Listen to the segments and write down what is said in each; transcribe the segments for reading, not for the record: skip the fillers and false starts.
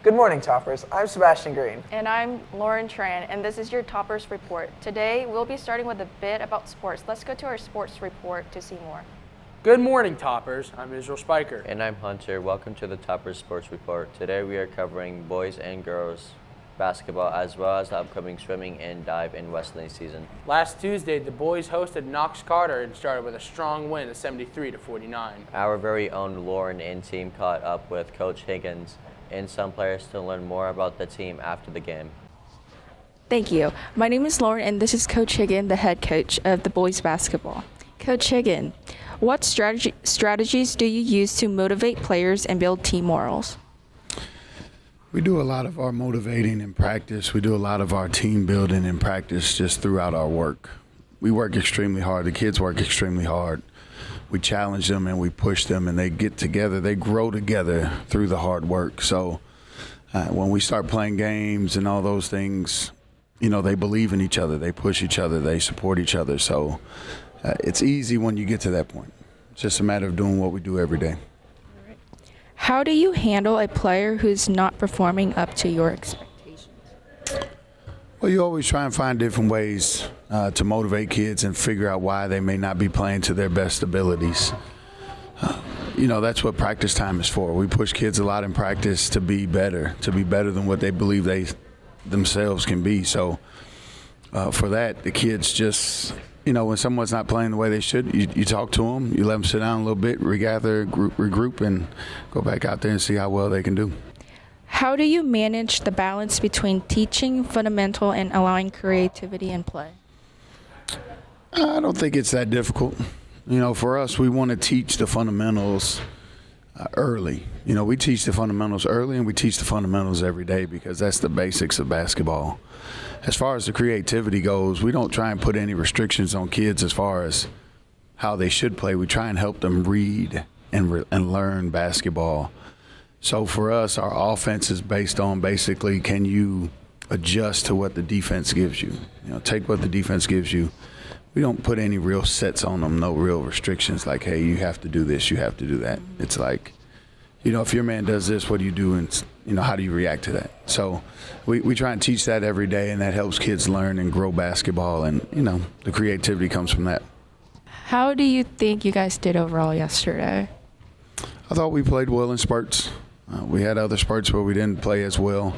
Good morning, Toppers. I'm Sebastian Green. And I'm Lauren Tran, and this is your Toppers Report. Today, we'll be starting with a bit about sports. Let's go to our sports report to see more. Good morning, Toppers. I'm Israel Spiker. And I'm Hunter. Welcome to the Toppers Sports Report. Today we are covering boys and girls basketball as well as the upcoming swimming and dive in Wesleyan season. Last Tuesday, the boys hosted Knox Carter and started with a strong win of 73-49. Our very own Lauren and team caught up with Coach Higgins and some players to learn more about the team after the game. Thank you. My name is Lauren, and this is Coach Higgin, the head coach of the boys basketball. Coach Higgin, what strategies do you use to motivate players and build team morals? We do a lot of our motivating in practice. We do a lot of our team building in practice just throughout our work. We work extremely hard. The kids work extremely hard. We challenge them and we push them, and they get together. They grow together through the hard work. So when we start playing games and all those things, they believe in each other. They push each other. They support each other. So it's easy when you get to that point. It's just a matter of doing what we do every day. How do you handle a player who's not performing up to your expectations? Well, you always try and find different ways to motivate kids and figure out why they may not be playing to their best abilities. That's what practice time is for. We push kids a lot in practice to be better than what they believe they themselves can be. So for that, the kids just, when someone's not playing the way they should, you talk to them, you let them sit down a little bit, regather, regroup, and go back out there and see how well they can do. How do you manage the balance between teaching fundamental and allowing creativity in play? I don't think it's that difficult. For us, we want to teach the fundamentals early. We teach the fundamentals early, and we teach the fundamentals every day because that's the basics of basketball. As far as the creativity goes, we don't try and put any restrictions on kids as far as how they should play. We try and help them read and learn basketball. So for us, our offense is based on basically, can you adjust to what the defense gives you? Take what the defense gives you. We don't put any real sets on them, no real restrictions like, hey, you have to do this, you have to do that. It's like, if your man does this, what do you do, and how do you react to that? So we try and teach that every day, and that helps kids learn and grow basketball, and the creativity comes from that. How do you think you guys did overall yesterday? I thought we played well in spurts. We had other spurts where we didn't play as well.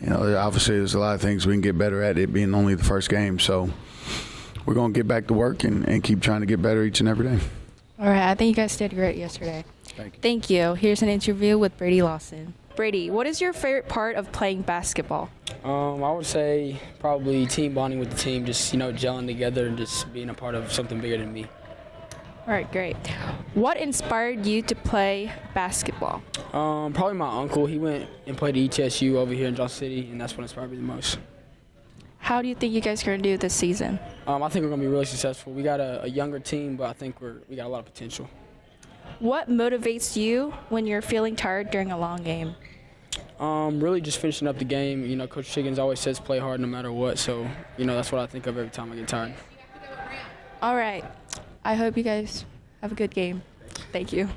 Obviously there's a lot of things we can get better at, it being only the first game. So we're going to get back to work and keep trying to get better each and every day. All right, I think you guys did great yesterday. Thank you. Here's an interview with Brady Lawson. Brady, what is your favorite part of playing basketball? I would say probably team bonding with the team, just, gelling together and just being a part of something bigger than me. All right, great. What inspired you to play basketball? Probably my uncle. He went and played at ETSU over here in Johnson City, and that's what inspired me the most. How do you think you guys are going to do this season? I think we're going to be really successful. We got a younger team, but I think we got a lot of potential. What motivates you when you're feeling tired during a long game? Really just finishing up the game. Coach Higgins always says play hard no matter what, so, that's what I think of every time I get tired. All right. I hope you guys have a good game. Thank you.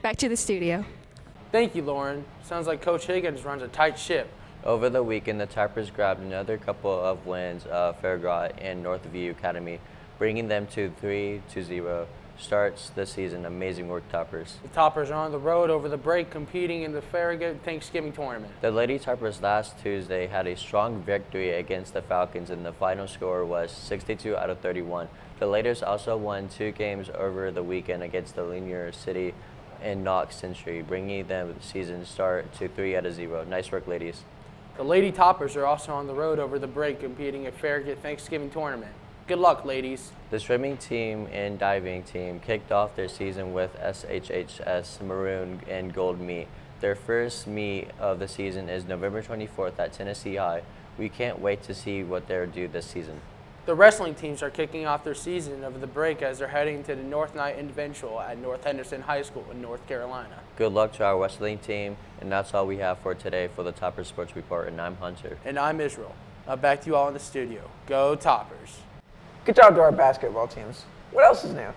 Back to the studio. Thank you, Lauren. Sounds like Coach Higgins runs a tight ship. Over the weekend, the Toppers grabbed another couple of wins of Farragut and Northview Academy, bringing them to 3-0 starts the season. Amazing work, Toppers. The Toppers are on the road over the break competing in the Farragut Thanksgiving tournament. The Lady Toppers last Tuesday had a strong victory against the Falcons, and the final score was 62-31. The Ladies also won 2 games over the weekend against the Linear City and Knox Century, bringing them the season start to 3-0. Nice work, ladies. The Lady Toppers are also on the road over the break competing at Farragut Thanksgiving tournament. Good luck, ladies. The swimming team and diving team kicked off their season with SHHS Maroon and Gold meet. Their first meet of the season is November 24th at Tennessee High. We can't wait to see what they'll do this season. The wrestling teams are kicking off their season over the break as they're heading to the North Night Individual at North Henderson High School in North Carolina. Good luck to our wrestling team, and that's all we have for today for the Toppers Sports Report, and I'm Hunter. And I'm Israel. Now back to you all in the studio. Go Toppers. Good job to our basketball teams. What else is new?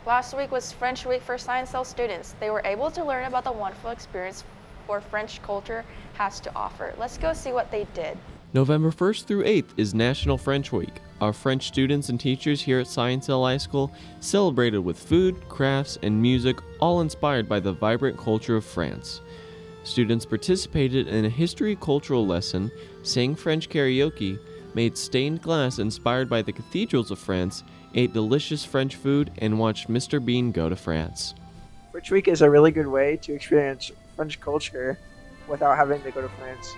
Last week was French Week for Science Cell students. They were able to learn about the wonderful experience for French culture has to offer. Let's go see what they did. November 1st through 8th is National French Week. Our French students and teachers here at Science Hill High School celebrated with food, crafts, and music, all inspired by the vibrant culture of France. Students participated in a history cultural lesson, sang French karaoke, made stained glass inspired by the cathedrals of France, ate delicious French food, and watched Mr. Bean go to France. French Week is a really good way to experience French culture without having to go to France.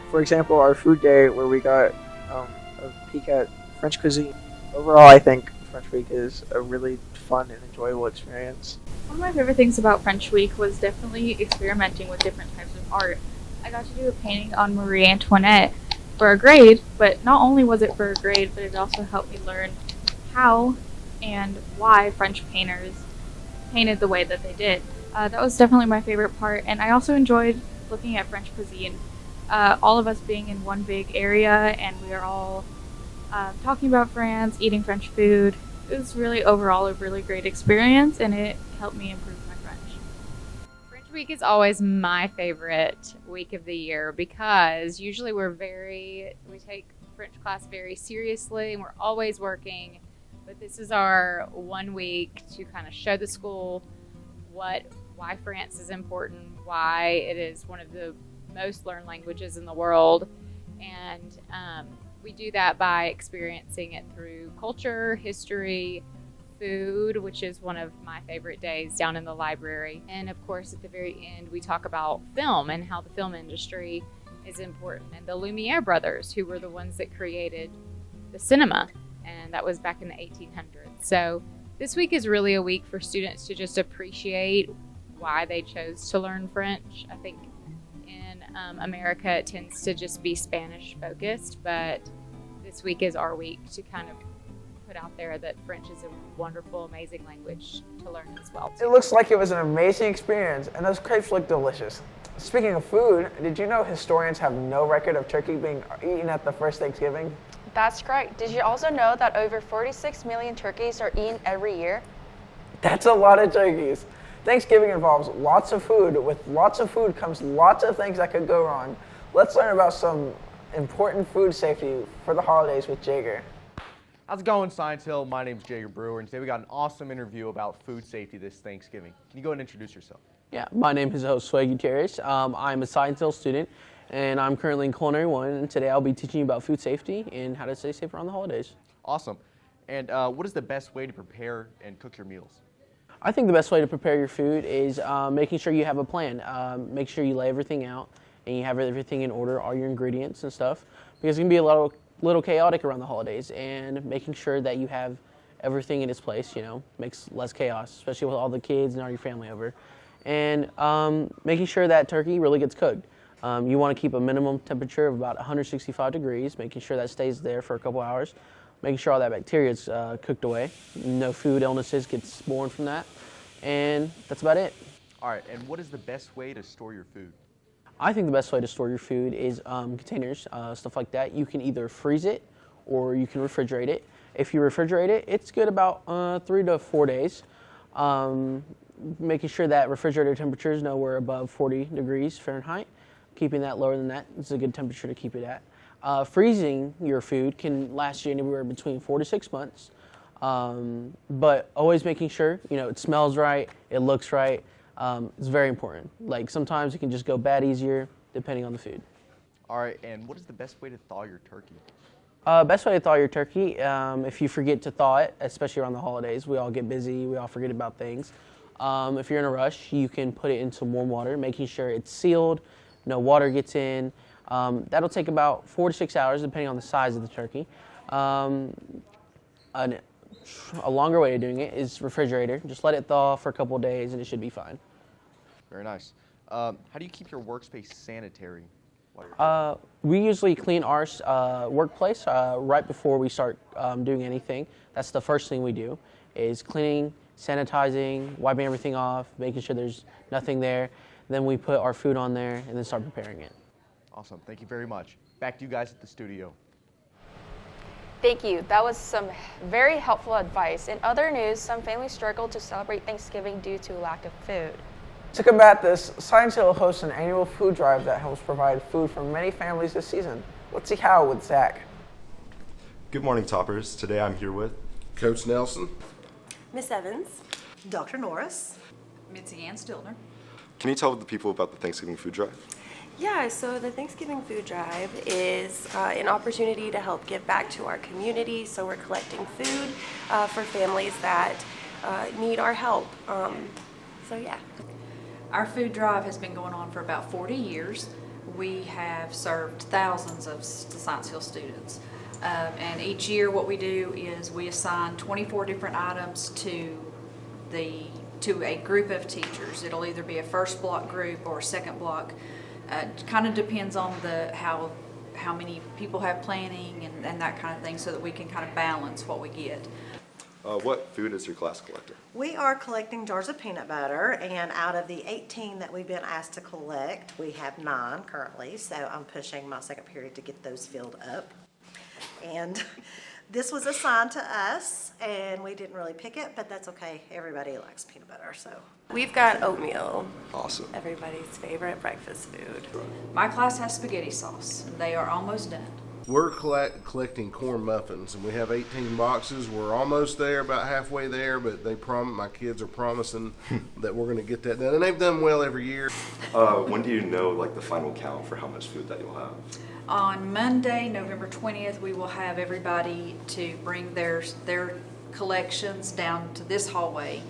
For example, our food day where we got a peek at French cuisine. Overall, I think French Week is a really fun and enjoyable experience. One of my favorite things about French Week was definitely experimenting with different types of art. I got to do a painting on Marie Antoinette for a grade, but not only was it for a grade, but it also helped me learn how and why French painters painted the way that they did. That was definitely my favorite part, and I also enjoyed looking at French cuisine. All of us being in one big area, and we are all talking about France, eating French food. It was really overall a really great experience, and it helped me improve my French. French Week is always my favorite week of the year because usually we take French class very seriously and we're always working. But this is our 1 week to kind of show the school why France is important, why it is one of the most learned languages in the world, and we do that by experiencing it through culture, history, food, which is one of my favorite days down in the library, and of course at the very end we talk about film and how the film industry is important, and the Lumiere brothers, who were the ones that created the cinema, and that was back in the 1800s. So this week is really a week for students to just appreciate why they chose to learn French. I think America, it tends to just be Spanish focused, but this week is our week to kind of put out there that French is a wonderful, amazing language to learn as well. It looks like it was an amazing experience, and those crepes look delicious. Speaking of food, did you know historians have no record of turkey being eaten at the first Thanksgiving? That's correct. Did you also know that over 46 million turkeys are eaten every year? That's a lot of turkeys. Thanksgiving involves lots of food. With lots of food comes lots of things that could go wrong. Let's learn about some important food safety for the holidays with Jager. How's it going, Science Hill? My name's Jager Brewer, and today we got an awesome interview about food safety this Thanksgiving. Can you go ahead and introduce yourself? Yeah, my name is Josue Gutierrez. I'm a Science Hill student, and I'm currently in Culinary 1, and today I'll be teaching you about food safety and how to stay safe around the holidays. Awesome. And what is the best way to prepare and cook your meals? I think the best way to prepare your food is making sure you have a plan. Make sure you lay everything out and you have everything in order, all your ingredients and stuff, because it can be a little chaotic around the holidays, and making sure that you have everything in its place, makes less chaos, especially with all the kids and all your family over. And making sure that turkey really gets cooked. You want to keep a minimum temperature of about 165 degrees, making sure that stays there for a couple hours, making sure all that bacteria is cooked away. No food illnesses get born from that. And that's about it. All right, and what is the best way to store your food? I think the best way to store your food is containers, stuff like that. You can either freeze it or you can refrigerate it. If you refrigerate it, it's good about 3 to 4 days. Making sure that refrigerator temperature is nowhere above 40 degrees Fahrenheit. Keeping that lower than that is a good temperature to keep it at. Freezing your food can last you anywhere between 4 to 6 months. But always making sure, it smells right, it looks right. It's very important. Like sometimes it can just go bad easier depending on the food. All right, and what is the best way to thaw your turkey? Best way to thaw your turkey, if you forget to thaw it, especially around the holidays, we all get busy, we all forget about things. If you're in a rush, you can put it in some warm water, making sure it's sealed, no water gets in. That'll take about 4 to 6 hours depending on the size of the turkey. A longer way of doing it is refrigerator. Just let it thaw for a couple of days and it should be fine. Very nice. How do you keep your workspace sanitary? We usually clean our workplace right before we start doing anything. That's the first thing we do, is cleaning, sanitizing, wiping everything off, making sure there's nothing there. Then we put our food on there and then start preparing it. Awesome. Thank you very much. Back to you guys at the studio. Thank you. That was some very helpful advice. In other news, some families struggle to celebrate Thanksgiving due to lack of food. To combat this, Science Hill hosts an annual food drive that helps provide food for many families this season. Let's see how with Zach. Good morning, Toppers. Today I'm here with Coach Nelson, Miss Evans, Dr. Norris, Mitzi Ann Stiltner. Can you tell the people about the Thanksgiving food drive? Yeah, so the Thanksgiving Food Drive is an opportunity to help give back to our community. So we're collecting food for families that need our help. So yeah. Our food drive has been going on for about 40 years. We have served thousands of Science Hill students. And each year what we do is we assign 24 different items to a group of teachers. It'll either be a first block group or a second block. Kind of depends on how many people have planning and that kind of thing, so that we can kind of balance what we get. What food is your class collecting? We are collecting jars of peanut butter, and out of the 18 that we've been asked to collect, we have 9 currently, so I'm pushing my second period to get those filled up. And this was assigned to us, and we didn't really pick it, but that's okay. Everybody likes peanut butter, so. We've got oatmeal. Awesome. Everybody's favorite breakfast food. My class has spaghetti sauce. They are almost done. we're collecting corn muffins, and we have 18 boxes. We're almost there, about halfway there, but my kids are promising that we're going to get that done, and they've done well every year. When do you know, like, the final count for how much food that you'll have? On Monday, November 20th, we will have everybody to bring their collections down to this hallway.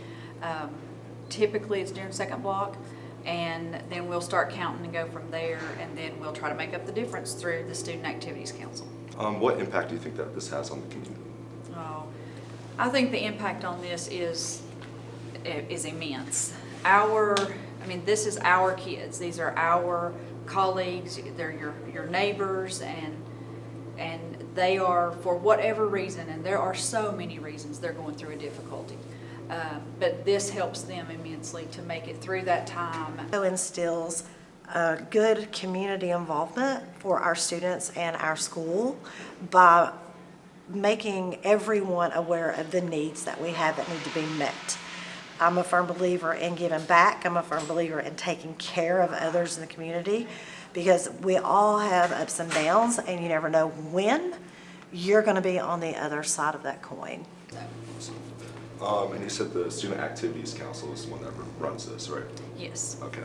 Typically, it's during second block, and then we'll start counting and go from there, and then we'll try to make up the difference through the Student Activities Council. What impact do you think that this has on the community? Oh, I think the impact on this is immense. This is our kids. These are our colleagues. They're your neighbors, and they are, for whatever reason, and there are so many reasons, they're going through a difficulty. But this helps them immensely to make it through that time. It instills good community involvement for our students and our school by making everyone aware of the needs that we have that need to be met. I'm a firm believer in giving back. I'm a firm believer in taking care of others in the community, because we all have ups and downs, and you never know when you're going to be on the other side of that coin. And you said the Student Activities Council is the one that runs this, right? Yes. Okay.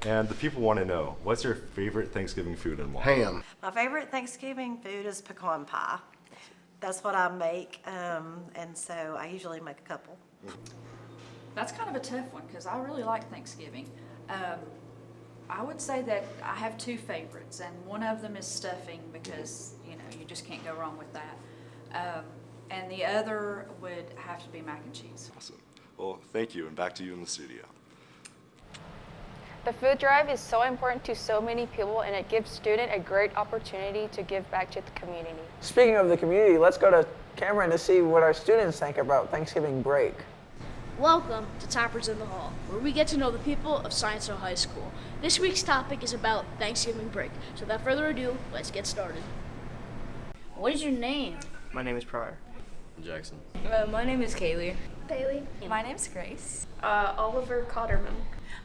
And the people want to know, what's your favorite Thanksgiving food and why? Ham. My favorite Thanksgiving food is pecan pie. That's what I make, and so I usually make a couple. That's kind of a tough one, because I really like Thanksgiving. I would say that I have two favorites, and one of them is stuffing, because you just can't go wrong with that. And the other would have to be mac and cheese. Awesome. Well, thank you, and back to you in the studio. The food drive is so important to so many people, and it gives students a great opportunity to give back to the community. Speaking of the community, let's go to Cameron to see what our students think about Thanksgiving break. Welcome to Toppers in the Hall, where we get to know the people of Science Hill High School. This week's topic is about Thanksgiving break. So without further ado, let's get started. What is your name? My name is Pryor. Jackson. My name is Kaylee. Bailey. My name's Grace. Oliver Cotterman.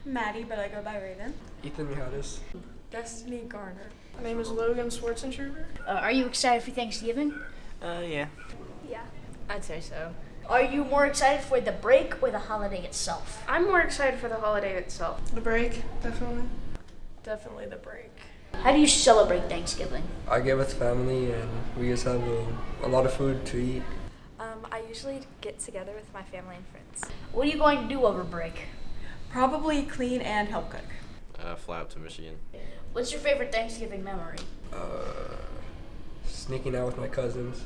Maddie, but I go by Raven. Ethan Mihatis. Destiny Garner. My name is Logan Schwarzenegger. Are you excited for Thanksgiving? Yeah. Yeah. I'd say so. Are you more excited for the break or the holiday itself? I'm more excited for the holiday itself. The break, definitely. Definitely the break. How do you celebrate Thanksgiving? I get with family, and we just have a lot of food to eat. I usually get together with my family and friends. What are you going to do over break? Probably clean and help cook. Fly up to Michigan. What's your favorite Thanksgiving memory? Sneaking out with my cousins.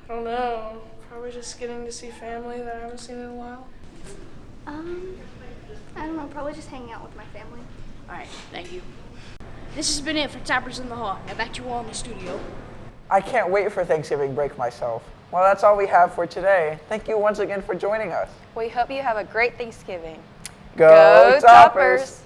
I don't know. Probably just getting to see family that I haven't seen in a while. I don't know. Probably just hanging out with my family. All right, thank you. This has been it for Toppers in the Hall. Now back to you all in the studio. I can't wait for Thanksgiving break myself. Well, that's all we have for today. Thank you once again for joining us. We hope you have a great Thanksgiving. Go Toppers!